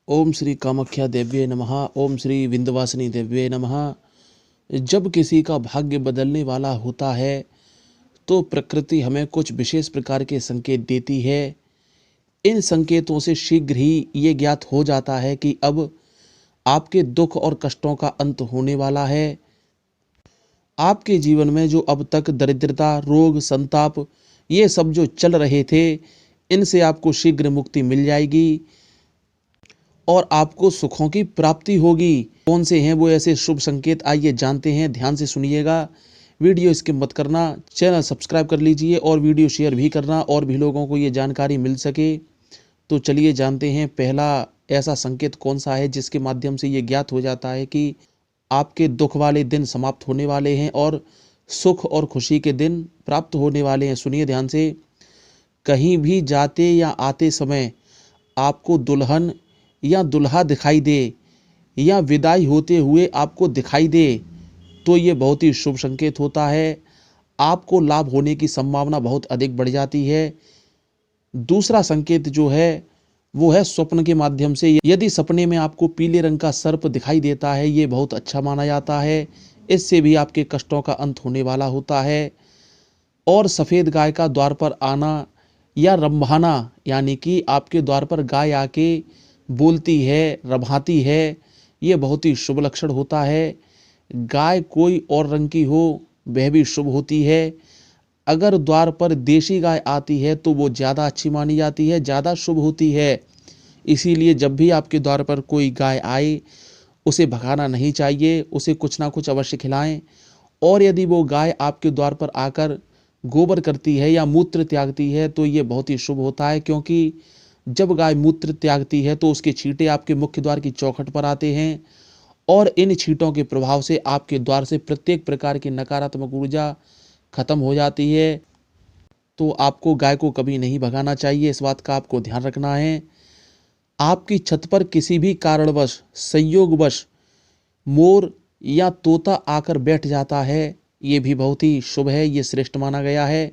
ओम श्री कामाख्या देव्ये नमः। ओम श्री विंध्यवासिनी देव्ये नमः। जब किसी का भाग्य बदलने वाला होता है तो प्रकृति हमें कुछ विशेष प्रकार के संकेत देती है। इन संकेतों से शीघ्र ही ये ज्ञात हो जाता है कि अब आपके दुख और कष्टों का अंत होने वाला है। आपके जीवन में जो अब तक दरिद्रता, रोग, संताप ये सब जो चल रहे थे, इनसे आपको शीघ्र मुक्ति मिल जाएगी और आपको सुखों की प्राप्ति होगी। कौन से हैं वो ऐसे शुभ संकेत, आइए जानते हैं। ध्यान से सुनिएगा, वीडियो स्किप मत करना, चैनल सब्सक्राइब कर लीजिए और वीडियो शेयर भी करना और भी लोगों को ये जानकारी मिल सके। तो चलिए जानते हैं पहला ऐसा संकेत कौन सा है जिसके माध्यम से ये ज्ञात हो जाता है कि आपके दुख वाले दिन समाप्त होने वाले हैं और सुख और खुशी के दिन प्राप्त होने वाले हैं। सुनिए ध्यान से। कहीं भी जाते या आते समय आपको दुल्हन या दुल्हा दिखाई दे या विदाई होते हुए आपको दिखाई दे तो ये बहुत ही शुभ संकेत होता है। आपको लाभ होने की संभावना बहुत अधिक बढ़ जाती है। दूसरा संकेत जो है वो है स्वप्न के माध्यम से। यदि सपने में आपको पीले रंग का सर्प दिखाई देता है, ये बहुत अच्छा माना जाता है। इससे भी आपके कष्टों का अंत होने वाला होता है। और सफ़ेद गाय का द्वार पर आना या रंभाना, यानी कि आपके द्वार पर गाय आके बोलती है, रभाती है, ये बहुत ही शुभ लक्षण होता है। गाय कोई और रंग की हो वह भी शुभ होती है। अगर द्वार पर देशी गाय आती है तो वो ज़्यादा अच्छी मानी जाती है, ज़्यादा शुभ होती है। इसीलिए जब भी आपके द्वार पर कोई गाय आए उसे भगाना नहीं चाहिए, उसे कुछ ना कुछ अवश्य खिलाएं। और यदि वो गाय आपके द्वार पर आकर गोबर करती है या मूत्र त्यागती है तो ये बहुत ही शुभ होता है, क्योंकि जब गाय मूत्र त्यागती है तो उसके छींटे आपके मुख्य द्वार की चौखट पर आते हैं और इन छींटों के प्रभाव से आपके द्वार से प्रत्येक प्रकार की नकारात्मक ऊर्जा खत्म हो जाती है। तो आपको गाय को कभी नहीं भगाना चाहिए, इस बात का आपको ध्यान रखना है। आपकी छत पर किसी भी कारणवश, संयोगवश मोर या तोता आकर बैठ जाता है, ये भी बहुत ही शुभ है, ये श्रेष्ठ माना गया है।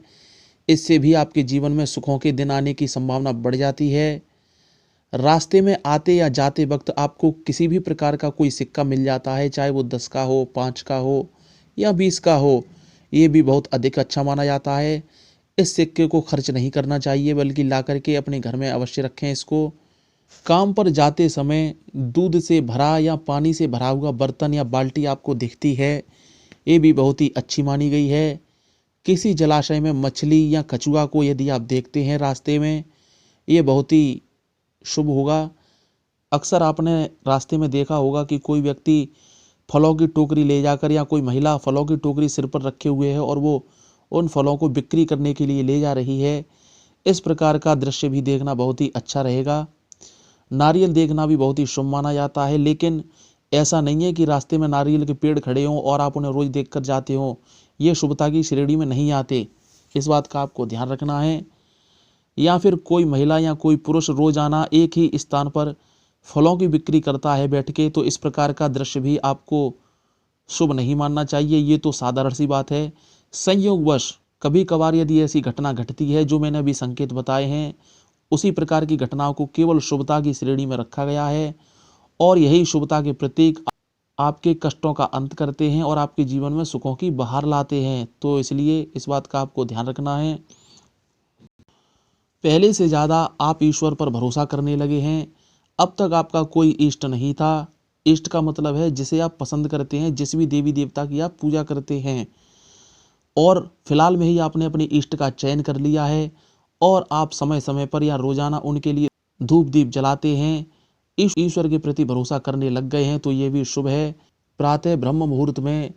इससे भी आपके जीवन में सुखों के दिन आने की संभावना बढ़ जाती है। रास्ते में आते या जाते वक्त आपको किसी भी प्रकार का कोई सिक्का मिल जाता है, चाहे वो 10 का हो, 5 का हो या 20 का हो, ये भी बहुत अधिक अच्छा माना जाता है। इस सिक्के को खर्च नहीं करना चाहिए, बल्कि ला करके अपने घर में अवश्य रखें इसको। काम पर जाते समय दूध से भरा या पानी से भरा हुआ बर्तन या बाल्टी आपको दिखती है, ये भी बहुत ही अच्छी मानी गई है। किसी जलाशय में मछली या कछुआ को यदि आप देखते हैं रास्ते में, ये बहुत ही शुभ होगा। अक्सर आपने रास्ते में देखा होगा कि कोई व्यक्ति फलों की टोकरी ले जाकर या कोई महिला फलों की टोकरी सिर पर रखे हुए है और वो उन फलों को बिक्री करने के लिए ले जा रही है। इस प्रकार का दृश्य भी देखना बहुत ही अच्छा रहेगा। नारियल देखना भी बहुत ही शुभ माना जाता है, लेकिन ऐसा नहीं है कि रास्ते में नारियल के पेड़ खड़े हों और आप उन्हें रोज देखकर जाते हो, ये शुभता की श्रेणी में नहीं आते। इस बात का आपको ध्यान रखना है। या फिर कोई महिला या कोई पुरुष रोजाना एक ही स्थान पर फलों की बिक्री करता है बैठ के, तो इस प्रकार का दृश्य भी आपको शुभ नहीं मानना चाहिए, ये तो साधारण सी बात है। संयोगवश कभी कभार यदि ऐसी घटना घटती है जो मैंने अभी संकेत बताए हैं, उसी प्रकार की घटनाओं को केवल शुभता की श्रेणी में रखा गया है और यही शुभता के प्रतीक आपके कष्टों का अंत करते हैं और आपके जीवन में सुखों की बहार लाते हैं। तो इसलिए इस बात का आपको ध्यान रखना है। पहले से ज़्यादा आप ईश्वर पर भरोसा करने लगे हैं। अब तक आपका कोई इष्ट नहीं था। इष्ट का मतलब है जिसे आप पसंद करते हैं, जिस भी देवी देवता की आप पूजा करते हैं, और फिलहाल में ही आपने अपने इष्ट का चयन कर लिया है और आप समय समय पर या रोजाना उनके लिए धूप दीप जलाते हैं, ईश्वर के प्रति भरोसा करने लग गए हैं, तो ये भी शुभ है। प्रातः ब्रह्म मुहूर्त में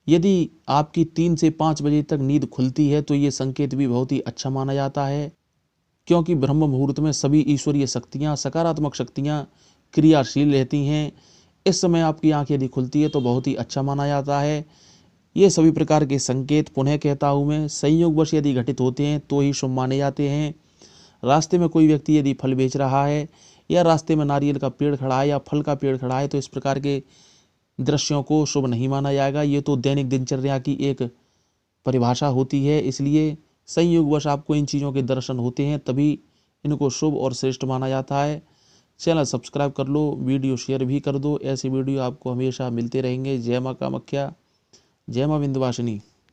यदि आपकी 3 से 5 बजे तक नींद खुलती है तो ये संकेत भी बहुत ही अच्छा माना जाता है, क्योंकि ब्रह्म मुहूर्त में सभी ईश्वरीय शक्तियाँ, सकारात्मक शक्तियाँ क्रियाशील रहती हैं। इस समय आपकी आँख यदि खुलती है तो बहुत ही अच्छा माना जाता है। ये सभी प्रकार के संकेत, पुनः कहता हूँ मैं, संयोगवश यदि घटित होते हैं तो ही शुभ माने जाते हैं। रास्ते में कोई व्यक्ति यदि फल बेच रहा है या रास्ते में नारियल का पेड़ खड़ा है या फल का पेड़ खड़ा है, तो इस प्रकार के दृश्यों को शुभ नहीं माना जाएगा। ये तो दैनिक दिनचर्या की एक परिभाषा होती है, इसलिए संयोगवश आपको इन चीज़ों के दर्शन होते हैं तभी इनको शुभ और श्रेष्ठ माना जाता है। चैनल सब्सक्राइब कर लो, वीडियो शेयर भी कर दो। ऐसे वीडियो आपको हमेशा मिलते रहेंगे। जय माँ कामाख्या, जय माँ विंध्यवासिनी।